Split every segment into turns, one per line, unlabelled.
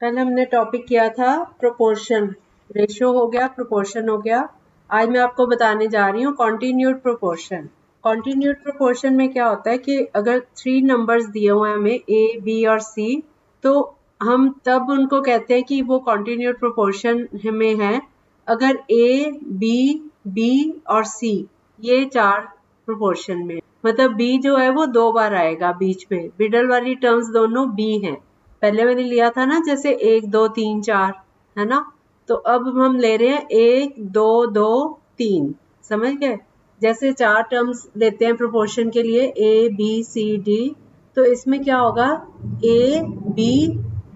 कल हमने टॉपिक किया था प्रोपोर्शन, रेशियो हो गया, प्रोपोर्शन हो गया। आज मैं आपको बताने जा रही हूँ कॉन्टिन्यूड प्रोपोर्शन। कॉन्टिन्यूड प्रोपोर्शन में क्या होता है कि अगर 3 नंबर्स दिए हुए हैं हमें ए, बी और सी, तो हम तब उनको कहते हैं कि वो कॉन्टिन्यूड प्रोपोर्शन में है अगर ए, बी और सी ये 4 प्रोपोर्शन में, मतलब बी जो है वो 2 बार आएगा बीच में, मिडल वाली टर्म्स दोनों बी हैं। पहले मैंने लिया था ना जैसे 1 2 3 4, है ना? तो अब हम ले रहे हैं 1 2 2 3, समझ गए? जैसे 4 टर्म्स लेते हैं प्रोपोर्शन के लिए ए बी सी डी, तो इसमें क्या होगा ए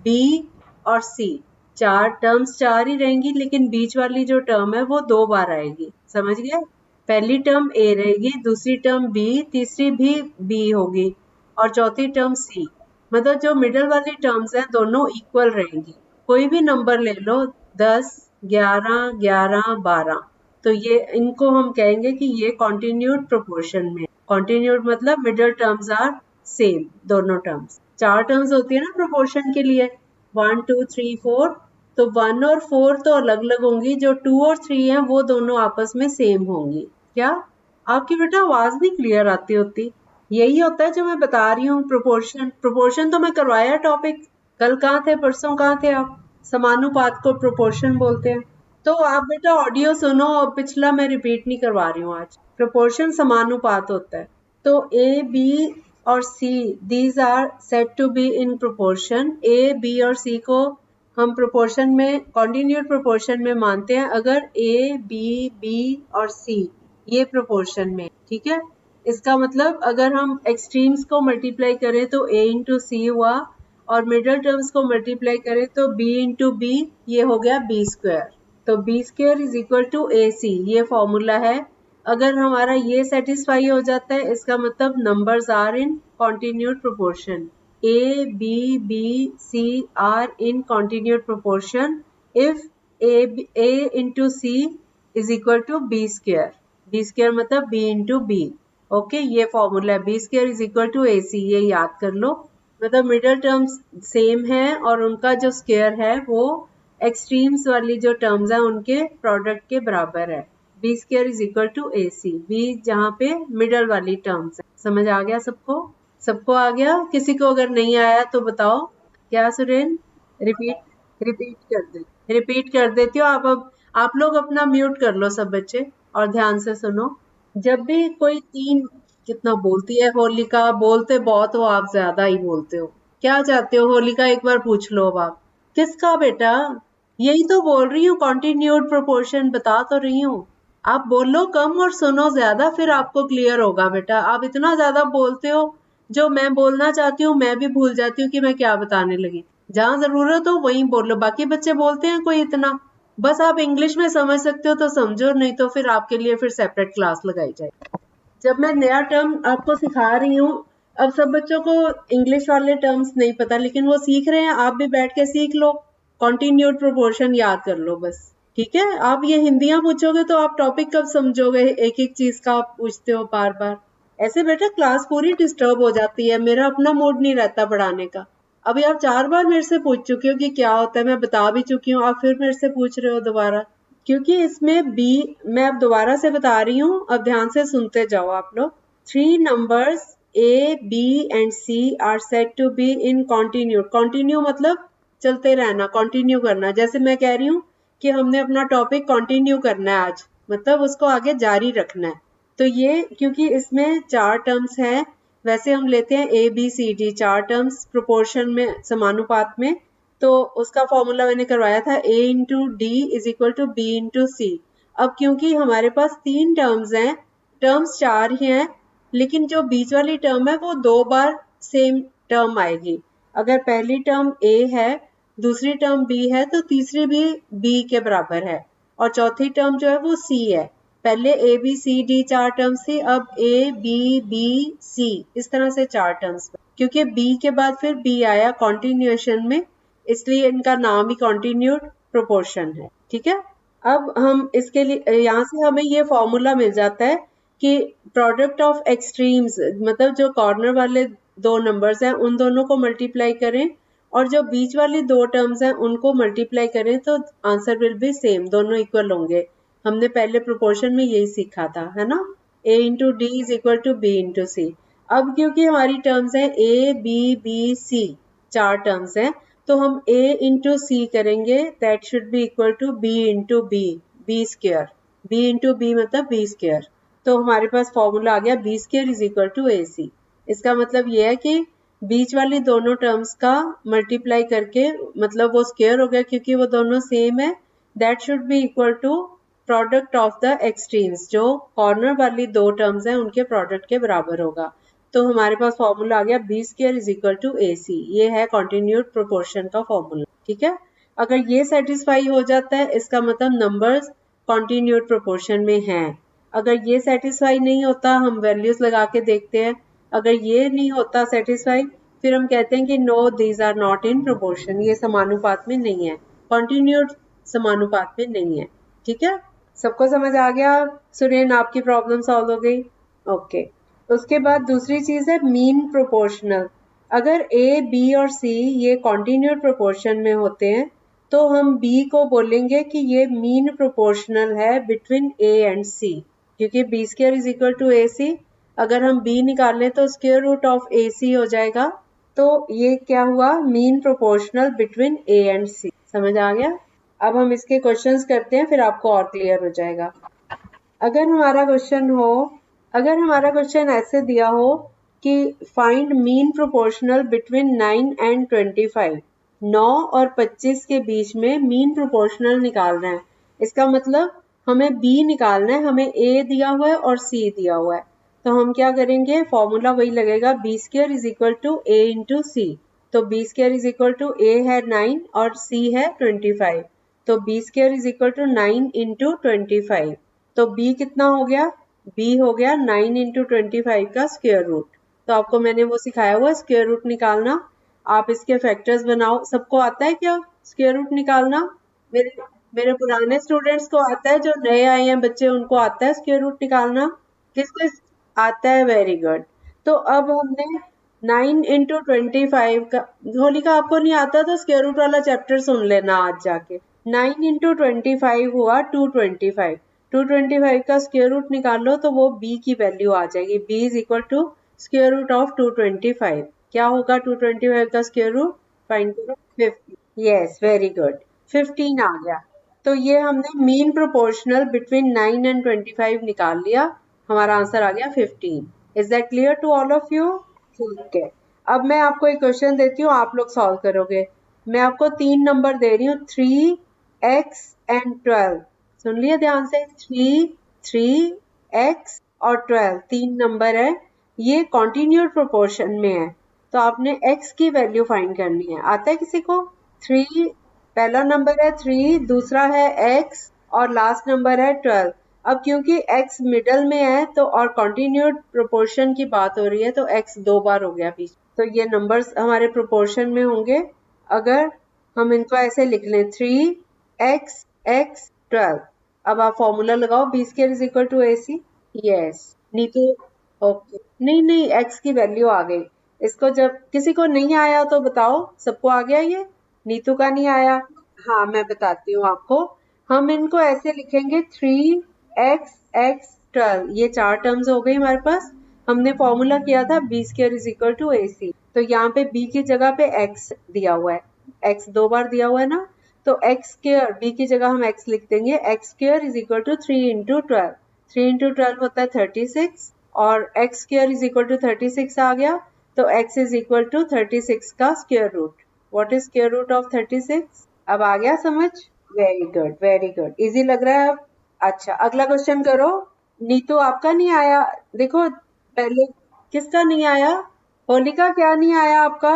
बी और सी, 4 टर्म्स 4 ही रहेंगी, लेकिन बीच वाली जो टर्म है वो 2 बार आएगी, समझ गए? पहली टर्म ए रहेगी, दूसरी टर्म बी, तीसरी भी बी होगी और चौथी टर्म सी। मतलब जो मिडल वाली टर्म्स हैं दोनों इक्वल रहेंगी। कोई भी नंबर ले लो, 10 11 11 12, तो ये इनको हम कहेंगे कि ये कॉन्टिन्यूड प्रोपोर्शन में। कॉन्टिन्यूड मतलब मिडल टर्म्स आर सेम, दोनों टर्म्स। 4 टर्म्स होती है ना प्रोपोर्शन के लिए, 1 2 3 4, तो 1 और 4 तो अलग अलग होंगी, जो 2 और 3 हैं वो दोनों आपस में सेम होंगी। क्या आपकी बेटा आवाज नहीं क्लियर आती होती? यही होता है जो मैं बता रही हूँ प्रोपोर्शन तो मैं करवाया टॉपिक। कल कहाँ थे, परसों कहाँ थे आप? समानुपात को प्रोपोर्शन बोलते हैं। तो आप बेटा ऑडियो सुनो, और पिछला मैं रिपीट नहीं करवा रही हूँ आज। प्रोपोर्शन समानुपात होता है। तो ए बी और C, these are said to be in proportion. A B और सी को हम प्रोपोर्शन में, कॉन्टिन्यूड प्रोपोर्शन में मानते हैं अगर ए बी और सी ये प्रोपोर्शन में, ठीक है? इसका मतलब अगर हम एक्सट्रीम्स को मल्टीप्लाई करें तो a इंटू सी हुआ, और मिडल टर्म्स को मल्टीप्लाई करें तो b इंटू बी, ये हो गया b स्क्वायर। तो b square is equal to A C, ये फॉर्मूला है। अगर हमारा ये सेटिस्फाई हो जाता है, इसका मतलब numbers are in continued proportion. a b c are in continued proportion if a into C is equal to b square. b square मतलब b इंटू बी। ओके, ये फॉर्मूला है, B square is equal to A C, ये याद कर लो। मतलब middle terms same है और उनका जो स्क्वायर है वो एक्सट्रीम्स वाली जो टर्म्स हैं उनके प्रोडक्ट के बराबर है। B square is equal to A C, B जहाँ पे मिडल वाली टर्म्स है। समझ आ गया सबको? सबको आ गया? किसी को अगर नहीं आया तो बताओ। क्या सुरेन? रिपीट कर देती हो आप। अब आप लोग अपना म्यूट कर लो सब बच्चे और ध्यान से सुनो। जब भी कोई 3, कितना बोलती है होलिका, बोलते बहुत हो आप, ज्यादा ही बोलते हो। क्या चाहते हो होलिका, एक बार पूछ लो अब आप। किसका बेटा? यही तो बोल रही हूँ, कॉन्टिन्यूड प्रोपोर्शन बता तो रही हूँ। आप बोलो कम और सुनो ज्यादा, फिर आपको क्लियर होगा बेटा। आप इतना ज्यादा बोलते हो, जो मैं बोलना चाहती हूँ मैं भी भूल जाती हूँ कि मैं क्या बताने लगी। जहाँ जरूरत हो वहीं बोलो, बाकी बच्चे बोलते हैं कोई इतना। बस आप इंग्लिश में समझ सकते हो तो समझो, नहीं तो फिर आपके लिए फिर सेपरेट क्लास लगाई जाए। जब मैं नया टर्म आपको सिखा रही हूँ, अब सब बच्चों को इंग्लिश वाले टर्म्स नहीं पता, लेकिन वो सीख रहे हैं, आप भी बैठ के सीख लो। कॉन्टिन्यूड प्रोपोर्शन याद कर लो बस, ठीक है? आप ये हिंदियां पूछोगे तो आप टॉपिक कब समझोगे? एक एक चीज का आप पूछते हो बार बार, ऐसे बेटा क्लास पूरी डिस्टर्ब हो जाती है, मेरा अपना मूड नहीं रहता पढ़ाने का। अभी आप 4 बार मेरे से पूछ चुके हो कि क्या होता है, मैं बता भी चुकी हूँ, आप फिर मेरे से पूछ रहे हो दोबारा, क्योंकि इसमें बी, मैं अब दोबारा से बता रही हूँ, अब ध्यान से सुनते जाओ आप लोग। 3 numbers A B and C are said to be in continue. Continue मतलब चलते रहना, कंटिन्यू करना। जैसे मैं कह रही हूँ कि हमने अपना टॉपिक कंटिन्यू करना है आज, मतलब उसको आगे जारी रखना है। तो ये क्योंकि इसमें 4 टर्म्स हैं, वैसे हम लेते हैं A B C D, 4 terms proportion में, समानुपात में। तो उसका फॉर्मूला मैंने करवाया था a into D is equal to B into C. अब क्योंकि हमारे पास 3 टर्म्स हैं, टर्म्स 4 ही हैं, लेकिन जो बीच वाली टर्म है वो 2 बार सेम टर्म आएगी। अगर पहली टर्म a है, दूसरी टर्म b है, तो तीसरी भी b के बराबर है, और चौथी टर्म जो है वो c है। पहले a b c d 4 terms थी, अब a b c, इस तरह से 4 टर्म्स। क्योंकि b के बाद फिर b आया कॉन्टिन्यूएशन में, इसलिए इनका नाम ही कॉन्टिन्यूड प्रोपोर्शन है, ठीक है? अब हम इसके लिए, यहाँ से हमें ये फॉर्मूला मिल जाता है कि प्रोडक्ट ऑफ एक्सट्रीम्स, मतलब जो कॉर्नर वाले 2 नंबर्स हैं उन दोनों को मल्टीप्लाई करें और जो बीच वाली दो टर्म्स हैं उनको मल्टीप्लाई करें तो आंसर विल बी सेम, दोनों इक्वल होंगे। हमने पहले प्रोपोर्शन में यही सीखा था, है ना। a into D is equal to B into C. अब क्योंकि हमारी टर्म्स हैं a b b c, चार टर्म्स हैं, तो हम a इंटू सी करेंगे, that should be equal to b into B, B square. b into B मतलब b स्क्वायर। तो हमारे पास फॉर्मूला आ गया b square is equal to A C. इसका मतलब ये है कि बीच वाली दोनों टर्म्स का मल्टीप्लाई करके, मतलब वो स्क्वायर हो गया क्योंकि वो दोनों सेम है, that should be equal to product of the extremes, जो कॉर्नर वाली दो टर्म्स हैं उनके प्रोडक्ट के बराबर होगा। तो हमारे पास फॉर्मूला आ गया B square is equal to A C. ये है कॉन्टिन्यूड प्रोपोर्शन का फॉर्मूला, ठीक है। अगर ये सेटिस्फाई हो जाता है इसका मतलब नंबर्स कॉन्टिन्यूड प्रोपोर्शन में हैं। अगर ये सेटिस्फाई नहीं होता हम वैल्यूज लगा के देखते हैं, अगर ये नहीं होता सेटिस्फाई फिर हम कहते हैं कि no these are not in proportion, ये समानुपात में नहीं है, कॉन्टिन्यूड समानुपात में नहीं है, ठीक है। सबको समझ आ गया? सुरेन आपकी प्रॉब्लम सॉल्व हो गई, ओके। उसके बाद दूसरी चीज है मीन प्रोपोर्शनल। अगर ए बी और सी ये कॉन्टिन्यूड प्रोपोर्शन में होते हैं तो हम बी को बोलेंगे कि ये मीन प्रोपोर्शनल है बिटवीन ए एंड सी, क्योंकि B square is equal to A C. अगर हम b निकालें तो स्क्वायर रूट ऑफ AC हो जाएगा। तो ये क्या हुआ, mean proportional between a and c। समझ आ गया? अब हम इसके क्वेश्चंस करते हैं, फिर आपको और क्लियर हो जाएगा। अगर हमारा क्वेश्चन ऐसे दिया हो कि find mean proportional between 9 and 25, 9 और 25 के बीच में मीन प्रोपोर्शनल निकालना है। इसका मतलब हमें b निकालना है, हमें a दिया हुआ है और c दिया हुआ है। तो हम क्या करेंगे, फॉर्मूला वही लगेगा B square is equal to A into C. तो B square is equal to A है 9 और c है 25, तो B square is equal to 9 into 25। तो b कितना हो गया, b हो गया 9 इंटू 25 का स्क्वायर रूट। तो आपको मैंने वो सिखाया हुआ स्क्वायर रूट निकालना, आप इसके फैक्टर्स बनाओ। सबको आता है क्या स्क्वायर रूट निकालना? मेरे पुराने स्टूडेंट्स को आता है, जो नए आए हैं बच्चे उनको आता है स्क्वायर रूट निकालना? किसको आता है? Very good. तो अब हमने 9 इंटू 25 का, होलिका आपको नहीं आता तो स्क्वायर रूट वाला चैप्टर सुन लेना आज जाके। 9 इंटू 25 हुआ 225, 225 का स्क्वायर रूट निकाल लो तो वो b की वैल्यू आ जाएगी, b is equal to square root of 225। क्या होगा 225 का स्क्वायर रूट? फाइंड करो, 50। यस, वेरी गुड, 15 आ गया। तो ये हमने मीन प्रोपोर्शनल बिटवीन 9 एंड 25 निकाल लिया, हमारा आंसर आ गया 15। Is that clear to all of you? ठीक है। अब मैं आपको एक क्वेश्चन देती हूँ, आप लोग सॉल्व करोगे। मैं आपको 3 नंबर दे रही हूँ, 3x एंड 12। सुन लिया ध्यान से, 3x और 12 3 नंबर है, ये कॉन्टिन्यूड प्रोपोर्शन में है। तो आपने x की वैल्यू फाइंड करनी है। आता है किसी को? 3 पहला नंबर है 3, दूसरा है x और लास्ट नंबर है 12। अब क्योंकि x मिडल में है तो और कॉन्टिन्यूड प्रोपोर्शन की बात हो रही है तो x 2 बार हो गया पीछे, तो ये नंबर्स हमारे प्रोपोर्शन में होंगे। अगर हम इनको ऐसे लिख लें 3x x 12, अब आप फॉर्मूला लगाओ b square is equal to ac। Yes Neetu, okay. नहीं x की वैल्यू आ गई। इसको जब किसी को नहीं आया तो बताओ, सबको आ गया? ये नीतू का नहीं आया? हाँ मैं बताती हूँ आपको। हम इनको ऐसे लिखेंगे 3x x 12, ये 4 टर्म्स हो गई हमारे पास। हमने फॉर्मूला किया था b square is equal to ac, तो यहाँ पे b की जगह पे x दिया हुआ है, x 2 बार दिया हुआ है ना, तो x स्क्वायर b की जगह हम x लिख देंगे, x square is equal to 3 into 12। 3 into 12 होता है 36 और x square is equal to 36 आ गया, तो x इज इक्वल टू 36 का square root. What is square root of 36? अब आ गया समझ? Very good, very good, easy लग रहा है अब? अच्छा अगला क्वेश्चन करो। नीतू आपका नहीं आया, देखो पहले किसका नहीं आया? होलिका क्या नहीं आया आपका?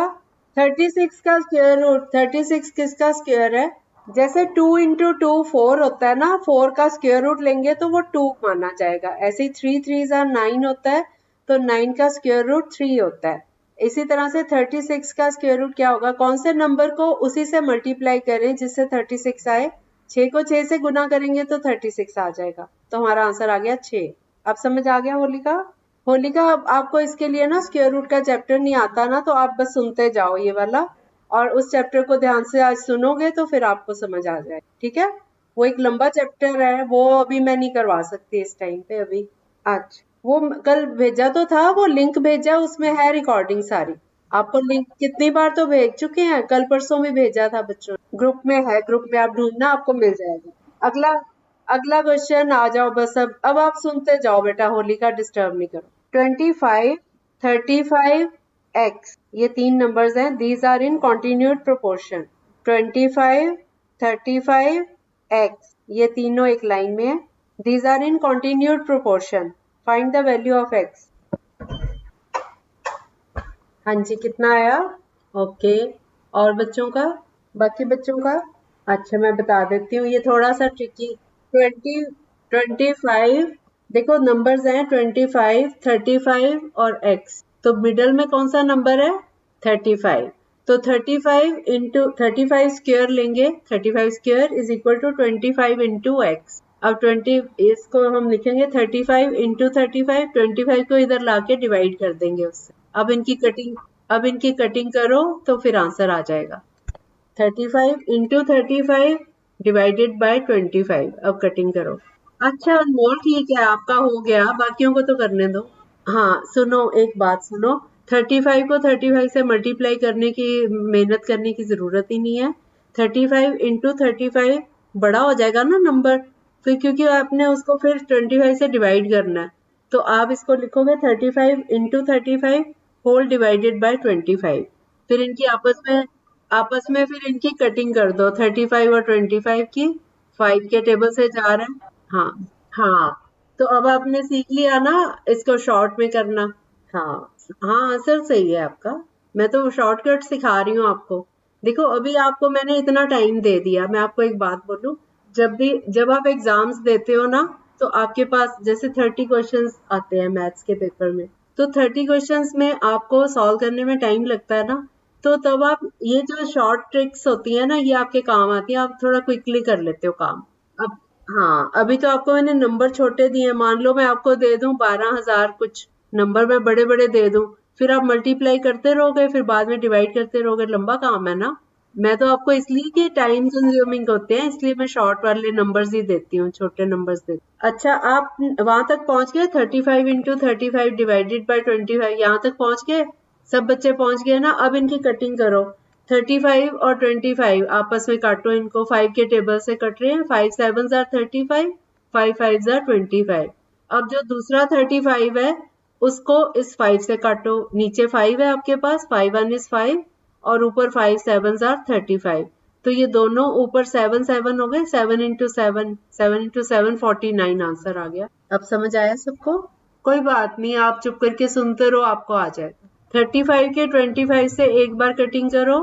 36 का स्क्वायर रूट, 36 किसका स्क्वायर है? जैसे 2 इंटू 2 4 होता है ना, 4 का स्क्वायर रूट लेंगे तो वो 2 माना जाएगा। ऐसे ही 3 3 9 होता है तो 9 का स्क्वायर रूट 3 होता है। इसी तरह से 36 का स्क्वायर रूट क्या होगा? कौन से नंबर को उसी से मल्टीप्लाई करें जिससे 36 आए? 6 को 6 से गुना करेंगे तो 36 आ जाएगा, तो हमारा आंसर आ गया 6। अब समझ आ गया होलिका? होलिका अब आपको इसके लिए ना स्क्वायर रूट का चैप्टर नहीं आता ना, तो आप बस सुनते जाओ ये वाला, और उस चैप्टर को ध्यान से आज सुनोगे तो फिर आपको समझ आ जाए, ठीक है। वो एक लंबा चैप्टर है, वो अभी मैं नहीं करवा सकती इस टाइम पे अभी। आज वो कल भेजा तो था, वो लिंक भेजा, उसमें है रिकॉर्डिंग सारी। आपको लिंक कितनी बार तो भेज चुके हैं, कल परसों भी भेजा था बच्चों ने। ग्रुप में है, ग्रुप में आप ढूंढना, आपको मिल जाएगा। अगला अगला क्वेश्चन आ जाओ बस। अब आप सुनते जाओ बेटा, होलिका डिस्टर्ब नहीं करो। 25, 35, x, ये तीन नंबर्स हैं। These are in continued proportion. 25, 35, x, ये तीनों एक लाइन में है। These are in continued proportion. Find the value of x। हाँ जी, कितना आया? ओके, और बच्चों का, बाकी बच्चों का? अच्छा, मैं बता देती हूँ, ये थोड़ा सा ट्रिकी। 25, देखो नंबर्स हैं 25, 35 और x, तो मिडल में कौन सा नंबर है? 35। तो 35 इंटू 35 स्क्वायर लेंगे, 35 square is equal to 25 into X. अब 20 इसको हम लिखेंगे 35 इंटू 35, 25 को इधर लाके डिवाइड कर देंगे उससे। अब इनकी कटिंग करो तो फिर आंसर आ जाएगा। 35 इंटू 35 डिवाइडेड बाय 25। अब कटिंग करो। अच्छा अनमोल, ठीक है, आपका हो गया, बाकियों को तो करने दो। हाँ सुनो, एक बात सुनो, 35 को 35 से मल्टीप्लाई करने की मेहनत करने की जरूरत ही नहीं है। 35 इंटू 35 बड़ा हो जाएगा ना नंबर, फिर क्योंकि आपने उसको फिर 25 से डिवाइड करना है, तो आप इसको लिखोगे 35 इंटू 35 होल डिवाइडेड बाय 25। फिर इनकी आपस में फिर इनकी कटिंग कर दो, 35 और 25 की। 5 के टेबल से जा रहे हैं। हाँ हाँ, तो अब आपने सीख लिया ना इसको शॉर्ट में करना। हाँ हाँ, आंसर सही है आपका। मैं तो शॉर्टकट सिखा रही हूँ आपको। देखो अभी आपको मैंने इतना टाइम दे दिया, मैं आपको एक बात बोलूं, जब आप एग्जाम्स देते हो ना, तो आपके पास जैसे 30 क्वेश्चंस आते हैं मैथ्स के पेपर में, तो 30 क्वेश्चंस में आपको सॉल्व करने में टाइम लगता है ना, तो तब आप ये जो शॉर्ट ट्रिक्स होती है ना, ये आपके काम आती है, आप थोड़ा क्विकली कर लेते हो काम। अब हाँ, अभी तो आपको मैंने नंबर छोटे दिए, मान लो मैं आपको दे दूं 12,000 कुछ नंबर, मैं बड़े बड़े दे दूं, फिर आप मल्टीप्लाई करते रहोगे, फिर बाद में डिवाइड करते रहोगे, लंबा काम है ना। मैं तो आपको इसलिए कि टाइम कंज्यूमिंग होते हैं, इसलिए मैं शॉर्ट वाले नंबर्स ही देती हूँ, छोटे नंबर्स देती हूँ। अच्छा, आप वहां तक पहुंच गए? 35 इंटू 35 डिवाइडेड बाई 25, यहाँ तक पहुंच गए? सब बच्चे पहुंच गए ना? अब इनकी कटिंग करो। 35 और 25 आपस में काटो इनको, 5 के टेबल से कट रहे हैं। 5 7 आर 35, 5 5 आर 25। अब जो दूसरा 35 है उसको इस 5 से काटो, नीचे 5 है आपके पास, 5 1 इज 5 और ऊपर 5 7 आर 35। तो ये दोनों ऊपर 7 7 हो गए, 7 इंटू 7, 7 इंटू 7 49 आंसर आ गया। अब समझ आया सबको? कोई बात नहीं, आप चुप करके सुनते रहो, आपको आ जाएगा। 35 के 25 से एक बार कटिंग करो,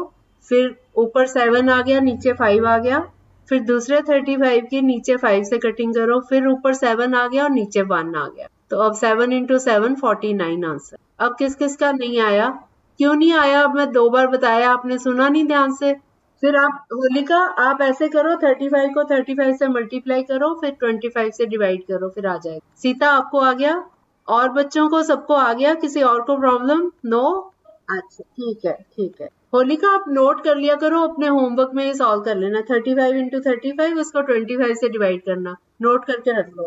फिर ऊपर 7 आ गया, नीचे 5 आ गया, फिर दूसरे 35 के नीचे 5 से कटिंग करो, फिर ऊपर 7 आ गया और नीचे 1 आ गया। तो अब 7 इंटू 7 49 आंसर। अब किस किस का नहीं आया? क्यों नहीं आया? अब मैं 2 बार बताया, आपने सुना नहीं ध्यान से। फिर आप होलिका, आप ऐसे करो, 35 को 35 से मल्टीप्लाई करो, फिर 25 से डिवाइड करो, फिर आ जाएगा। सीता, आपको आ गया? और बच्चों को सबको आ गया? किसी और को प्रॉब्लम? नो? अच्छा ठीक है, ठीक है। होलिका, आप नोट कर लिया करो, अपने होमवर्क में ही सॉल्व कर लेना। 35 इंटू 35 उसको 25 से डिवाइड करना, नोट करके रख लो।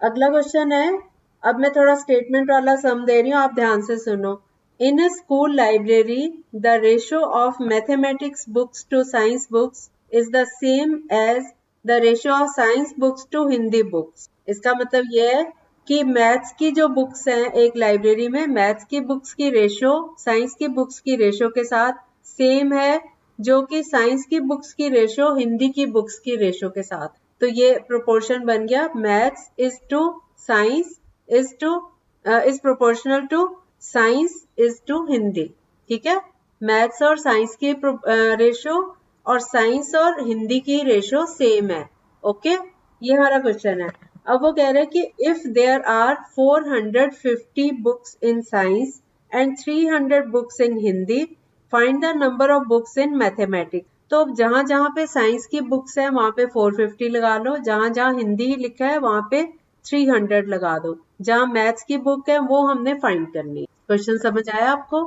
अगला क्वेश्चन है, अब मैं थोड़ा स्टेटमेंट वाला सम दे रही हूँ, आप ध्यान से सुनो। In a school library the ratio of mathematics books to science books is the same as the ratio of science books to Hindi books. इसका मतलब ये है कि मैथ्स की जो बुक्स हैं एक लाइब्रेरी में, मैथ्स की बुक्स की रेशो साइंस की बुक्स की रेशो के साथ सेम है, जो कि साइंस की बुक्स की रेशो हिंदी की बुक्स की रेशो के साथ। तो ये प्रोपोर्शन बन गया, maths is to science is proportional to science is to Hindi. ठीक है, मैथ्स और साइंस की रेशो और साइंस और हिंदी की रेशो सेम है। ओके, ये हमारा क्वेश्चन है। अब वो कह रहे हैं कि if there are 450 books in science and 300 books in Hindi, find the number of books in mathematics. तो जहां जहां पे साइंस की बुक्स है वहां पे 450 लगा लो, जहां जहां हिंदी लिखा है वहां पे 300 लगा दो, जहां मैथ्स की बुक है वो हमने फाइंड करनी है। क्वेश्चन समझ आया आपको?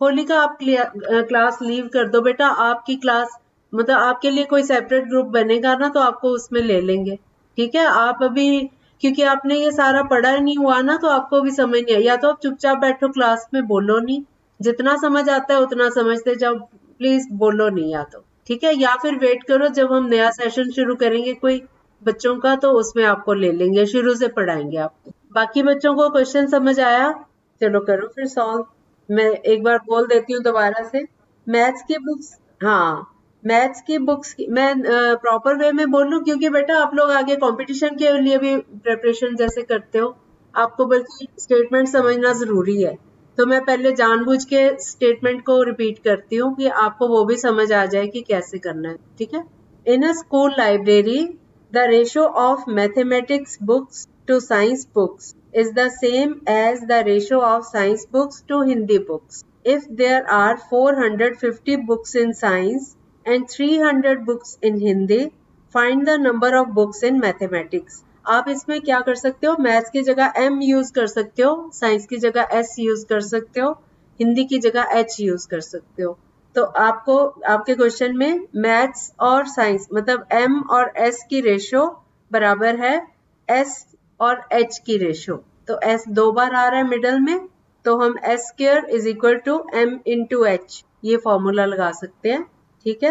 होलिका आप क्लास लीव कर दो बेटा, आपकी क्लास मतलब आपके लिए कोई सेपरेट ग्रुप बनेगा ना तो आपको उसमें ले लेंगे, ठीक है। आप अभी क्योंकि आपने ये सारा पढ़ा नहीं हुआ ना तो आपको भी समझ नहीं है, या तो आप चुपचाप बैठो क्लास में, बोलो नहीं, जितना समझ आता है उतना समझते जाओ, प्लीज बोलो नहीं, या तो ठीक है, या फिर वेट करो जब हम नया सेशन शुरू करेंगे कोई बच्चों का तो उसमें आपको ले लेंगे, शुरू से पढ़ाएंगे आपको। बाकी बच्चों को क्वेश्चन समझ आया? चलो करो फिर सॉल्व। मैं एक बार बोल देती हूँ दोबारा से। मैथ्स की बुक्स, हाँ, मैथ्स की बुक्स मैं प्रॉपर वे में बोल लूँ क्योंकि बेटा आप लोग आगे कंपटीशन के लिए भी प्रिपरेशन जैसे करते हो, आपको बल्कि स्टेटमेंट समझना जरूरी है, तो मैं पहले जानबूझ के स्टेटमेंट को रिपीट करती हूँ कि आपको वो भी समझ आ जाए कि कैसे करना है, ठीक है। In a school library the ratio of mathematics books to science books is the same as the ratio of science books to Hindi books. If there are 450 books in science and 300 books in Hindi, find the number of books in mathematics. आप इसमें क्या कर सकते हो, maths की जगह m use कर सकते हो, साइंस की जगह s यूज कर सकते हो, हिंदी की जगह h यूज कर सकते हो। तो आपको आपके क्वेश्चन में मैथ्स और साइंस मतलब m और s की रेशियो बराबर है s और h की रेशियो, तो s 2 बार आ रहा है मिडल में, तो हम s square is equal to m into H ये फॉर्मूला लगा सकते हैं, ठीक है।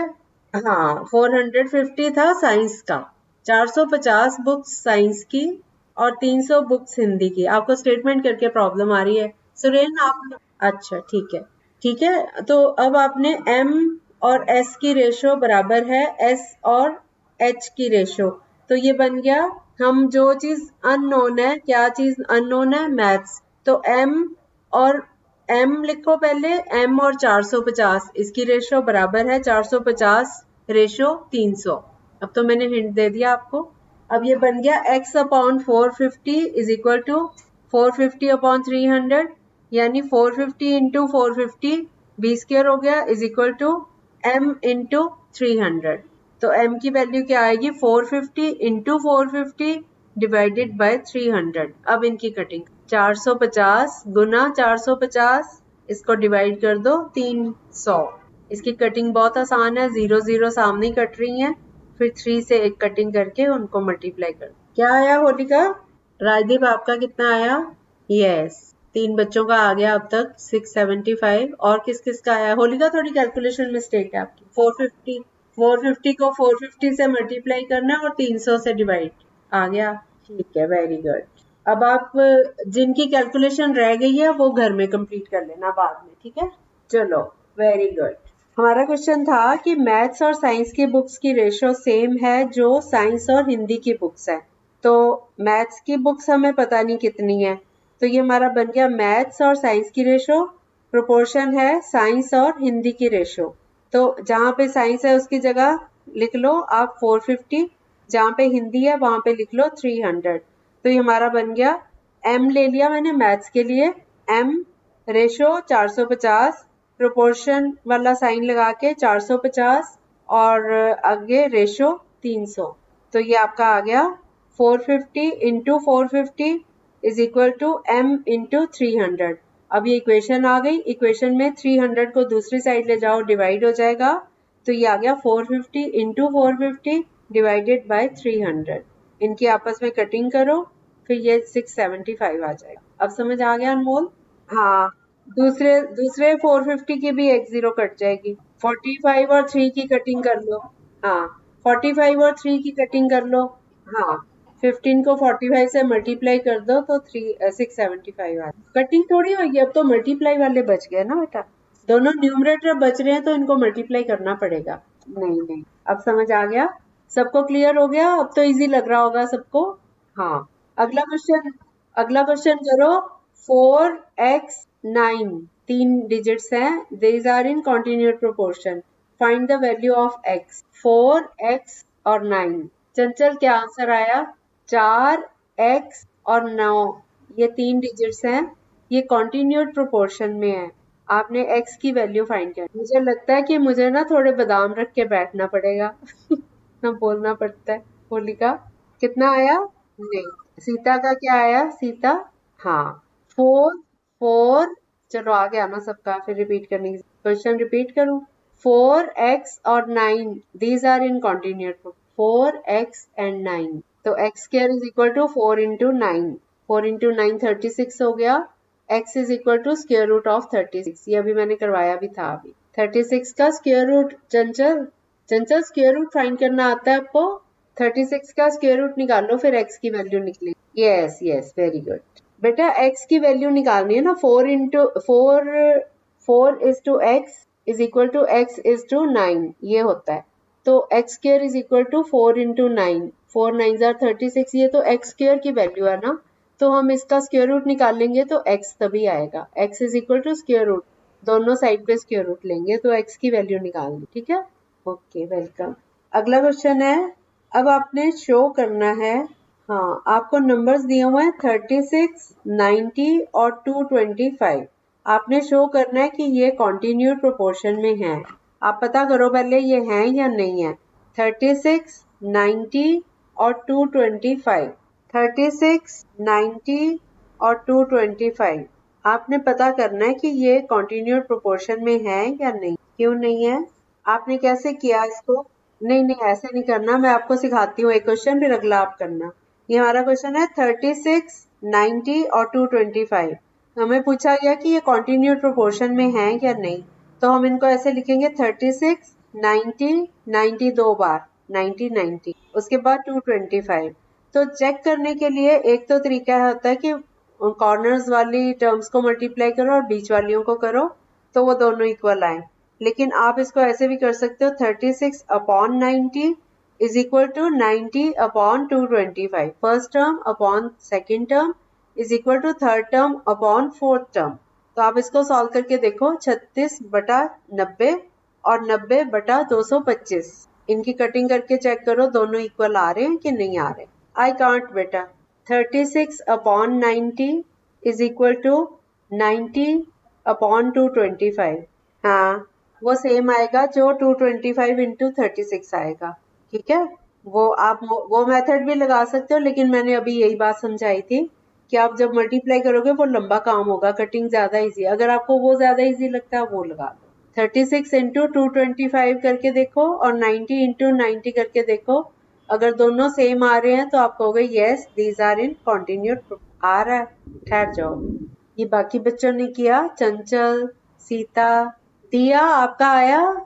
हाँ 450 था साइंस का, 450 बुक्स साइंस की और 300 बुक्स हिंदी की। आपको स्टेटमेंट करके प्रॉब्लम आ रही है सुरेन आप? अच्छा ठीक है, ठीक है। तो अब आपने m और s की रेशियो बराबर है s और h की रेशियो, तो ये बन गया, हम जो चीज अननोन है, क्या चीज अननोन है, मैथ्स, तो m और m लिखो पहले, m और 450 इसकी रेशियो बराबर है 450 रेशियो 300। अब तो मैंने हिंट दे दिया आपको। अब ये बन गया x upon 450 is equal to 450 upon 300, यानी 450 इंटू 450 बी स्क्वायर हो गया is equal to m into 300। तो m की वैल्यू क्या आएगी, 450 इंटू 450 डिवाइडेड बाय 300। अब इनकी कटिंग 450 गुना 450, इसको डिवाइड कर दो 300। इसकी कटिंग बहुत आसान है, 0 0 सामने ही कट रही हैं, फिर 3 से एक कटिंग करके उनको मल्टीप्लाई कर। क्या आया होलिका? राजदीप आपका कितना आया? यस, 3 बच्चों का आ गया अब तक 675। और किस किस का आया? होलिका थोड़ी कैलकुलेशन मिस्टेक है आपकी। 450 को 450 से मल्टीप्लाई करना और 300 से डिवाइड, आ गया, ठीक है, वेरी गुड। अब आप जिनकी कैलकुलेशन रह गई है वो घर में कंप्लीट कर लेना बाद में, ठीक है। चलो वेरी गुड। हमारा क्वेश्चन था कि मैथ्स और साइंस की बुक्स की रेशियो सेम है जो साइंस और हिंदी की बुक्स है। तो मैथ्स की बुक्स हमें पता नहीं कितनी है, तो ये हमारा बन गया मैथ्स और साइंस की रेशियो प्रोपोर्शन है साइंस और हिंदी की रेशियो। तो जहाँ पे साइंस है उसकी जगह लिख लो आप 450, जहाँ पे हिंदी है वहां पे लिख लो 300। तो ये हमारा बन गया, m ले लिया मैंने मैथ्स के लिए, m रेशो 450, प्रोपोर्शन वाला साइन लगा के 450 और आगे रेशो 300। तो ये आपका आ गया 450 into 450 is equal to m into 300। अब ये इक्वेशन आ गई, इक्वेशन में 300 को दूसरी साइड ले जाओ, डिवाइड हो जाएगा, तो ये आ गया 450 इंटू 450 डिवाइडेड बाय 300। इनकी आपस में कटिंग करो, फिर ये 675 आ जाएगा। अब समझ आ गया अनमोल? हाँ, दूसरे दूसरे 450 की भी एक जीरो कट जाएगी, 45 और 3 की कटिंग कर लो। हाँ 45 और 3 की कटिंग कर लो। हाँ 15 को 45 से मल्टीप्लाई कर दो तो 675 आ। कटिंग थोड़ी होगी, अब तो मल्टीप्लाई वाले बच गए ना बेटा, दोनों न्यूमरेटर बच रहे हैं तो इनको मल्टीप्लाई करना पड़ेगा। नहीं नहीं, अब समझ आ गया, सबको क्लियर हो गया, अब तो इजी लग रहा होगा सबको। हाँ अगला क्वेश्चन करो। 4x9 तीन डिजिट्स हैं, these are in continued proportion, find the value of x। 4x और 9, चंचल क्या आंसर आया? 4x और 9, ये तीन डिजिट्स हैं, ये कॉन्टिन्यूड प्रोपोर्शन में है। आपने x की वैल्यू फाइंड करनी। मुझे लगता है कि मुझे ना थोड़े बादाम रख के बैठना पड़ेगा ना बोलना पड़ता है। होलिका कितना आया? नहीं, सीता का क्या आया? सीता, हाँ 4 4 चलो आ गया ना सबका, फिर रिपीट करने की क्वेश्चन रिपीट करूं। 4x और 9 these are in continued 4x and 9, तो x square is equal to 4 into 9, 4 into 9 36 हो गया। x is equal to square root of 36, ये अभी मैंने करवाया भी था। अभी 36 का स्क्वायर रूट, चंचल चंचल स्क्वायर रूट फाइंड करना आता है आपको? 36 का स्क्वायर रूट निकालो, फिर x की वैल्यू निकलेगी। यस यस, वेरी गुड बेटा, x की वैल्यू निकालनी है ना। 4 into 4 is to x is equal to x is to 9, ये होता है। तो x square is equal to 4 into 9, 4 9 जार 36, ये तो x स्क्वायर की वैल्यू है ना। तो हम इसका स्क्वायर रूट निकालेंगे तो x तभी आएगा। x is equal to square root, दोनों साइड पे स्क्वायर रूट लेंगे तो x की वैल्यू निकालनी। ठीक है, ओके वेलकम। अगला क्वेश्चन है, अब आपने शो करना है, हाँ आपको नंबर्स दिए हुए हैं 36, 90 और 225। आपने शो करना है कि ये कॉन्टिन्यूड प्रोपोर्शन में है। आप पता करो पहले ये हैं या नहीं है। 36, 90 और 225, 36, 90 और 225 आपने पता करना है कि ये कॉन्टिन्यूड प्रोपोर्शन में है या नहीं। क्यों नहीं है? आपने कैसे किया इसको? नहीं नहीं, ऐसे नहीं करना, मैं आपको सिखाती हूँ एक क्वेश्चन, फिर अगला आप करना। ये हमारा क्वेश्चन है 36, 90 और 225। हमें पूछा गया कि ये कॉन्टिन्यूड प्रोपोर्शन में है या नहीं। तो हम इनको ऐसे लिखेंगे 36, 90, 90 दो बार, 90 90, उसके बाद 225। तो चेक करने के लिए एक तो तरीका होता है कि कॉर्नर्स वाली टर्म्स को मल्टीप्लाई करो और बीच वालियों को करो, तो वो दोनों इक्वल आए। लेकिन आप इसको ऐसे भी कर सकते हो, 36 upon 90 is equal to 90 upon 225, first term upon second term is equal to third term upon fourth term. तो आप इसको सॉल्व करके देखो, 36 बटा 90 और 90 बटा 225, इनकी कटिंग करके चेक करो दोनों इक्वल आ रहे हैं कि नहीं आ रहे। आई कांट बेटा, 36 upon 90 is equal to 90 upon 225, हाँ वो सेम आएगा जो 225 इंटू 36 आएगा। ठीक है, वो आप वो मेथड भी लगा सकते हो, लेकिन मैंने अभी यही बात समझाई थी कि आप जब मल्टीप्लाई करोगे वो लंबा काम होगा, कटिंग ज्यादा इजी। अगर आपको वो ज्यादा इजी लगता है वो लगा दो। 36 इंटू 225 करके देखो और 90 इंटू 90 करके देखो, अगर दोनों सेम आ रहे हैं तो आप कहोगे yes these are in continued. आ रहा है, ठहर जाओ। ये बाकी बच्चों ने किया, चंचल, सीता, दिया, आपका आया?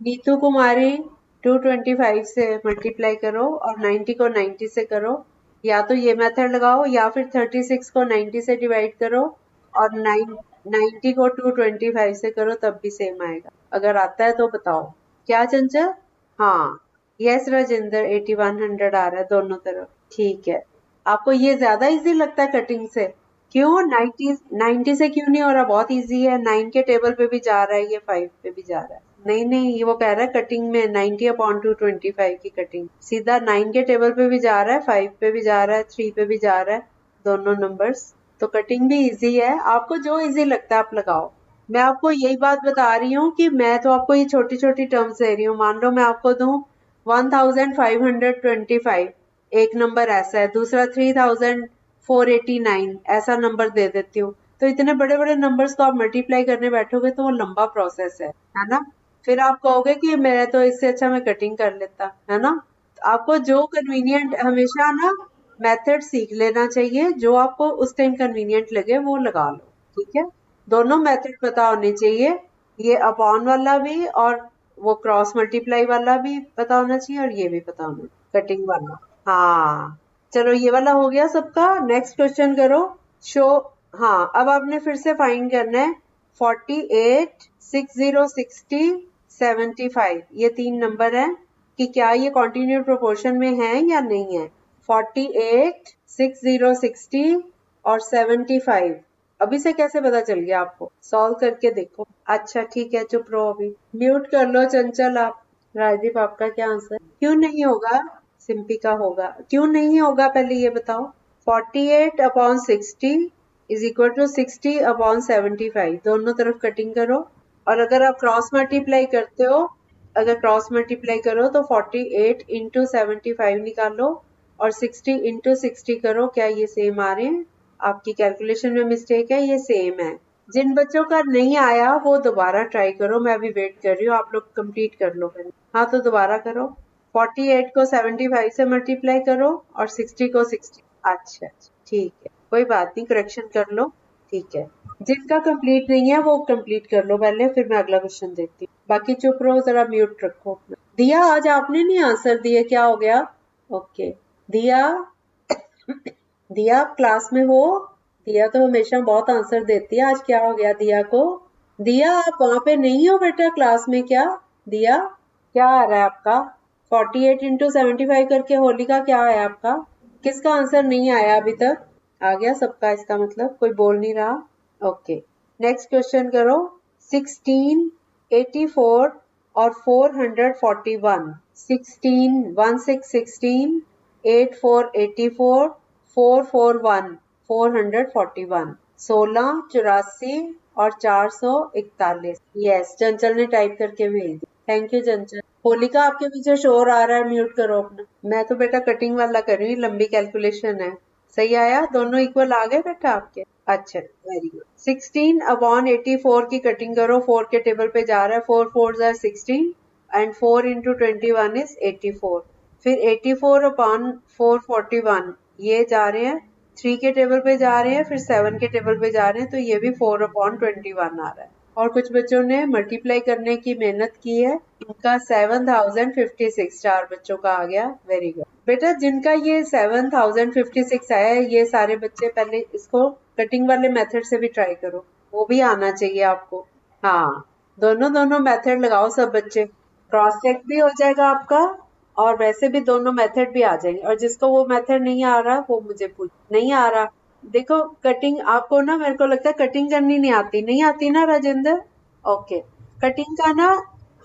नीतू कुमारी, 225 से मल्टीप्लाई करो और 90 को 90 से करो, या तो ये मेथड लगाओ या फिर 36 को 90 से डिवाइड करो और 90 को 225 से करो, तब भी सेम आएगा। अगर आता है तो बताओ। क्या चंचल? हाँ यस राजेंद्र, 8100 आ रहा है दोनों तरफ। ठीक है, आपको ये ज्यादा इजी लगता है कटिंग से? क्यों 90 से क्यों नहीं हो रहा? बहुत इजी है, 9 के टेबल पे भी जा रहा है, ये 5 पे भी जा रहा है। नहीं नहीं, ये वो कह रहा है कटिंग में 90 अपॉन 225 की कटिंग, सीधा 9 के टेबल पे भी जा रहा है, 5 पे भी जा रहा है, 3 पे भी जा रहा है, दोनों नंबर्स। तो कटिंग भी इजी है, आपको जो इजी लगता है आप लगाओ। मैं आपको यही बात बता रही हूँ कि मैं तो आपको ये छोटी छोटी टर्म्स दे रही हूँ। मान लो मैं आपको दूं 1525, एक नंबर ऐसा है, दूसरा 3489, ऐसा नंबर दे देती हूँ। तो इतने बड़े बड़े नंबर्स को आप मल्टीप्लाई करने बैठोगे तो वो लंबा प्रोसेस है ना। फिर आप कहोगे कि मैं तो इससे अच्छा मैं कटिंग कर लेता, है ना। तो आपको जो कन्वीनियंट, हमेशा ना मेथड सीख लेना चाहिए, जो आपको उस टाइम कन्वीनियंट लगे वो लगा लो। ठीक है, दोनों मेथड पता होने चाहिए, ये अपॉन वाला भी और वो क्रॉस मल्टीप्लाई वाला भी पता होना चाहिए और ये भी पता होना चाहिए, कटिंग वाला। हाँ चलो, ये वाला हो गया सबका। नेक्स्ट क्वेश्चन करो, शो। हाँ, अब आपने फिर से फाइंड करना है 48, 60, 60, 75, ये 3 नंबर हैं कि क्या ये कॉन्टिन्यूड प्रोपोर्शन में है या नहीं है। 48, 60, 60 और 75, अभी से कैसे पता चल गया आपको? सॉल्व करके देखो। अच्छा ठीक है, चुप रहो, अभी म्यूट कर लो चंचल आप। राजदीप, आपका क्या आंसर? क्यों नहीं होगा? सिंपी का होगा, क्यों नहीं होगा पहले ये बताओ। 48 upon 60 is equal to 60 upon 75, दोनों तरफ कटिंग करो। और अगर आप क्रॉस मल्टीप्लाई करते हो, अगर क्रॉस मल्टीप्लाई करो तो 48 इंटू 75 निकालो और 60 इंटू 60 करो, क्या ये सेम आ रहे हैं? आपकी कैलकुलेशन में मिस्टेक है, ये सेम है। जिन बच्चों का नहीं आया वो दोबारा ट्राई करो, मैं अभी वेट कर रही हूँ, आप लोग कंप्लीट कर लो पहले। हाँ तो दोबारा करो, 48 को 75 से मल्टीप्लाई करो और 60 को 60। अच्छा अच्छा ठीक है, कोई बात नहीं, करेक्शन कर लो, ठीक है। जिनका कंप्लीट नहीं है वो कंप्लीट कर लो पहले, फिर मैं अगला क्वेश्चन देखती हूँ। बाकी चुप रहो, जरा म्यूट रखो अपना। दिया आज आपने नहीं आंसर दिए, क्या हो गया? ओके दिया, दिया आप क्लास में हो? दिया तो हमेशा बहुत आंसर देती है, आज क्या हो गया दिया को? दिया आप वहां पे नहीं हो बेटा क्लास में क्या? दिया क्या आ रहा है आपका? 48 इंटू 75 करके होलिका क्या आया आपका? किसका आंसर नहीं आया अभी तक? आ गया सबका, इसका मतलब कोई बोल नहीं रहा। ओके नेक्स्ट क्वेश्चन करो। 16, 84 और 441। 16 16 16, 84 84, 441 441, 16 84 और 441। यस चंचल ने टाइप करके भेज दी, थैंक यू चंचल। होलिका आपके पीछे शोर आ रहा है, म्यूट करो अपना। मैं तो बेटा कटिंग वाला कर रही हूँ, लंबी कैलकुलेशन है। सही आया, दोनों इक्वल आ गए बेटा आपके? अच्छा वेरी गुड। 16/84 की कटिंग करो, 4 के टेबल पे जा रहा है, 4 4 are 16 एंड 4 into 21 is 84। फिर 84/441 ये जा रहे हैं, 3 के टेबल पे जा रहे हैं, फिर 7 के टेबल पे जा रहे हैं, तो ये भी 4/21 आ रहा है। और कुछ बच्चों ने मल्टीप्लाई करने की मेहनत की है, इनका 7056 4 बच्चों का आ गया, वेरी गुड। बेटा जिनका ये 7056 आया है, ये सारे बच्चे पहले इसको कटिंग वाले मेथड से भी ट्राई करो, वो भी आना चाहिए आपको। हाँ दोनों दोनों मेथड लगाओ सब बच्चे, क्रॉस चेक भी हो जाएगा आपका और वैसे भी दोनों मेथड भी आ जाएंगे। और जिसको वो मेथड नहीं आ रहा वो मुझे पूछ, नहीं आ रहा। देखो कटिंग आपको ना, मेरे को लगता है कटिंग करनी नहीं आती, नहीं आती ना राजेंद्र? ओके कटिंग का ना,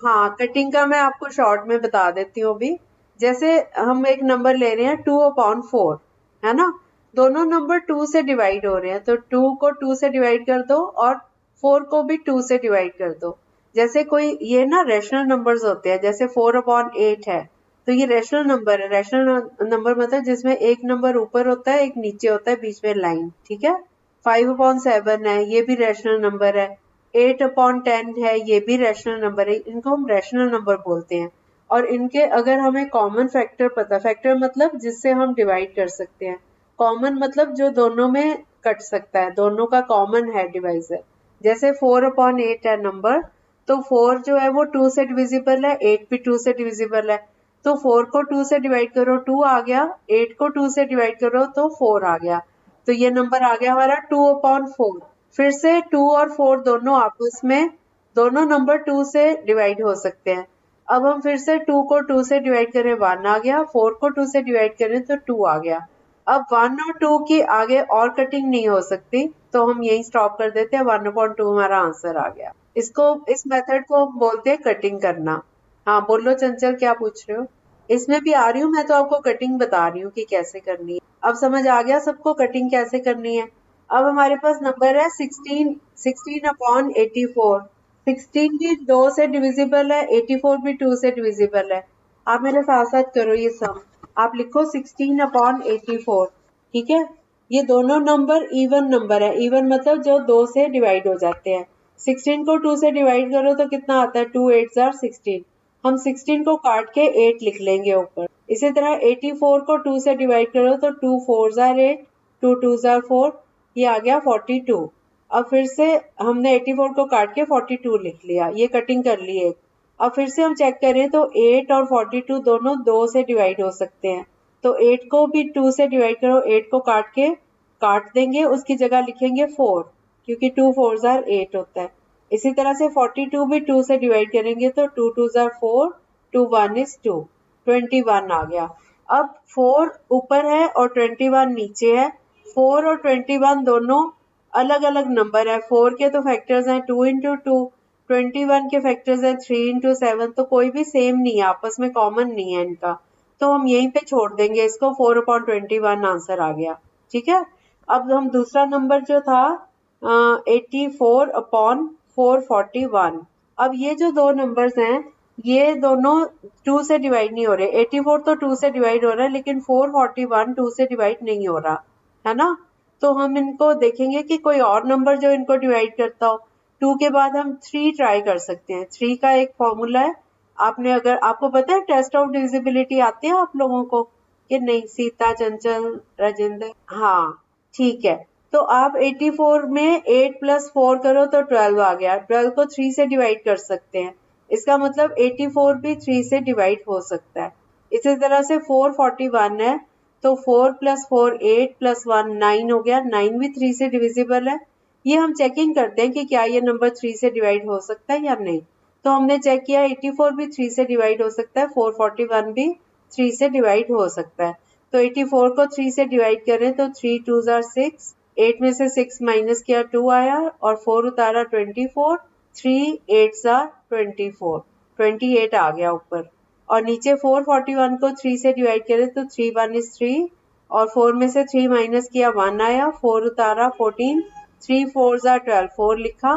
हाँ कटिंग का मैं आपको शॉर्ट में बता देती हूँ अभी। जैसे हम एक नंबर ले रहे हैं 2/4, है ना? दोनों नंबर 2 से डिवाइड हो रहे हैं, तो 2 को 2 से डिवाइड कर दो और 4 को भी 2 से डिवाइड कर दो। जैसे कोई ये ना रैशनल नंबर्स होते हैं, जैसे 4/8 है, तो ये रैशनल नंबर है। रैशनल नंबर मतलब जिसमें एक नंबर ऊपर होता है, एक नीचे होता है, बीच में लाइन, ठीक है? 5/7 है, ये भी रैशनल नंबर है। 8/10 है, ये भी रैशनल नंबर है, इनको हम रैशनल नंबर बोलते हैं। और इनके अगर हमें कॉमन फैक्टर पता, फैक्टर मतलब जिससे हम डिवाइड कर सकते हैं, कॉमन मतलब जो दोनों में कट सकता है, दोनों का कॉमन है डिवाइजर। जैसे 4/8 है नंबर, तो 4 जो है वो 2 से डिविजिबल है, 8 भी 2 से डिविजिबल है, तो 4 को 2 से डिवाइड करो 2 आ गया, 8 को 2 से डिवाइड करो तो 4 आ गया, तो ये नंबर आ गया हमारा 2/4। फिर से 2 और 4 दोनों आपस में, दोनों नंबर 2 से डिवाइड हो सकते हैं। अब हम फिर से 2 को 2 से डिवाइड करें 1 आ गया, 4 को 2 से डिवाइड करें तो 2 आ गया। अब 1 और 2 की आगे और कटिंग नहीं हो सकती, तो हम यही स्टॉप कर देते हैं, 1/2 हमारा आंसर आ गया। इसको, इस मेथड को हम बोलते हैं कटिंग करना। हाँ बोलो चंचल, क्या पूछ रहे हो? इसमें भी आ रही हूँ मैं, तो आपको कटिंग बता रही हूँ कि कैसे करनी है। अब समझ आ गया सबको कटिंग कैसे करनी है? अब हमारे पास नंबर है 16, 16/84। 16 भी 2 से डिविजिबल है, 84 भी 2 से डिविजिबल है। आप मेरे साथ साथ करो ये सम, आप लिखो 16/84, ठीक है? ये दोनों नंबर इवन नंबर है, इवन मतलब जो 2 से डिवाइड हो जाते हैं। 16 को 2 से डिवाइड करो तो कितना आता है, 2 8 are 16। हम 16 को काट के 8 लिख लेंगे ऊपर। इसी तरह 84 को 2 से डिवाइड करो तो 2 4 are 8, 2 2 are 4, ये आ गया 42। अब फिर से हमने 84 को काट के 42 लिख लिया, ये कटिंग कर ली एक। अब फिर से हम चेक करें तो 8 और 42 दोनों 2 से डिवाइड हो सकते हैं, तो 8 को भी 2 से डिवाइड करो, 8 को काट के काट देंगे, उसकी जगह लिखेंगे 4, क्योंकि 2 4 are 8 होता है। इसी तरह से 42 भी 2 से डिवाइड करेंगे तो 2 2 are 4, 2 1 is 2, 21 आ गया। अब 4 ऊपर है और 21 नीचे है, 4 और 21 दोनों अलग अलग नंबर है। 4 के तो फैक्टर्स हैं 2 into 2, 21 के फैक्टर्स हैं 3 into 7, तो कोई भी सेम नहीं है, आपस में कॉमन नहीं है इनका, तो हम यहीं पे छोड़ देंगे इसको, 4/21 आंसर आ गया, ठीक है? अब हम दूसरा नंबर जो था 84/441, अब ये जो दो नंबर्स हैं ये दोनों 2 से डिवाइड नहीं हो रहे। 84 तो 2 से डिवाइड हो रहा है, लेकिन 441 2 से डिवाइड नहीं हो रहा, है ना? तो हम इनको देखेंगे कि कोई और नंबर जो इनको डिवाइड करता हो। 2 के बाद हम 3 ट्राई कर सकते हैं। 3 का एक फॉर्मूला है, आपने अगर आपको पता है टेस्ट ऑफ डिविजिबिलिटी आते हैं आप लोगों को कि नहीं? सीता, चंचल, राजेंद्र, हाँ ठीक है। तो आप 84 में 8 + 4 करो तो 12 आ गया। 12 को 3 से डिवाइड कर सकते हैं, इसका मतलब 84 भी 3 से डिवाइड हो सकता है। इसी तरह से 441 है, तो 4 + 4 8 + 1 9 हो गया। 9 भी 3 से डिविजिबल है। ये हम चेकिंग करते हैं कि क्या ये नंबर 3 से डिवाइड हो सकता है या नहीं। तो हमने चेक किया 84 भी 3 से डिवाइड हो सकता है, 441 भी 3 से डिवाइड हो सकता है। तो 84 को 3 से डिवाइड करें तो 3 2 6, 8 में से 6 माइनस किया 2 आया और 4 उतारा 24, 3 8 24, 28 आ गया ऊपर। और नीचे 441 को 3 से डिवाइड करें तो 3 1 is 3 और 4 में से 3 माइनस किया 1 आया, 4 उतारा 14, 3 4 12, 4 लिखा।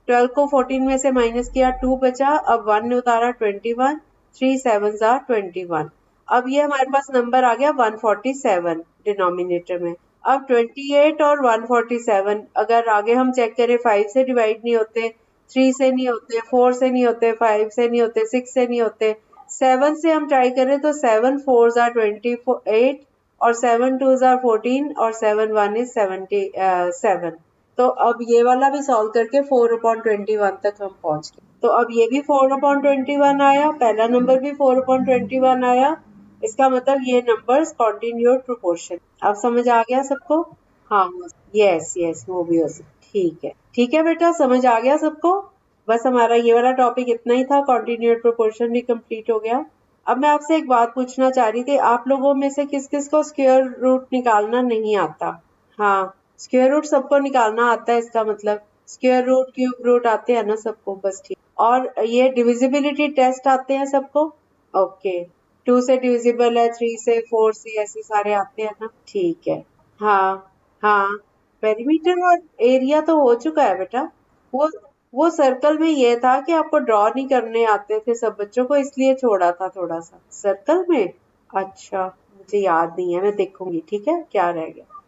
12 को 14 में से माइनस किया 2 बचा, अब 1 उतारा 21, 3 7 21। अब ये हमारे पास नंबर आ गया 147 डिनोमिनेटर में। अब 28 और 147 अगर आगे हम चेक करें 5 से डिवाइड नहीं होते, 3 से नहीं होते, 4 से नहीं होते, 5 से नहीं होते, 6 से नहीं होते, 7 से हम ट्राई करें तो 7 4 28 और 7 2 14 और 7 1 is 7। तो अब ये वाला भी सॉल्व करके 4/21 तक हम पहुंच गए। तो अब ये भी 4/21 आया, पहला नंबर भी 4/21 आया। इसका मतलब ये नंबर्स कॉन्टिन्यूड प्रोपोर्शन। अब समझ आ गया सबको? हाँ, यस यस, वो भी हो सकता। ठीक है बेटा, समझ आ गया सबको? बस हमारा ये वाला टॉपिक इतना ही था, कॉन्टिन्यूड प्रोपोर्शन भी कंप्लीट हो गया। अब मैं आपसे एक बात पूछना चाह रही थी, आप लोगों में से किस किस को स्क्वायर रूट निकालना नहीं आता? हाँ, स्क्वायर रूट सबको निकालना आता है, इसका मतलब स्क्वायर रूट, क्यूब रूट आते हैं ना सबको? बस ठीक। और ये डिविजिबिलिटी टेस्ट आते हैं सबको? ओके, 2 से डिविजिबल है, 3 से, 4 से, ऐसे सारे आते हैं ना? ठीक है। हाँ हाँ, पेरीमीटर और एरिया तो हो चुका है बेटा। वो वो सर्कल में ये था कि आपको ड्रॉ नहीं करने आते थे सब बच्चों को, इसलिए छोड़ा था थोड़ा सा सर्कल में। अच्छा, मुझे याद नहीं है, मैं देखूंगी ठीक है क्या रह गया।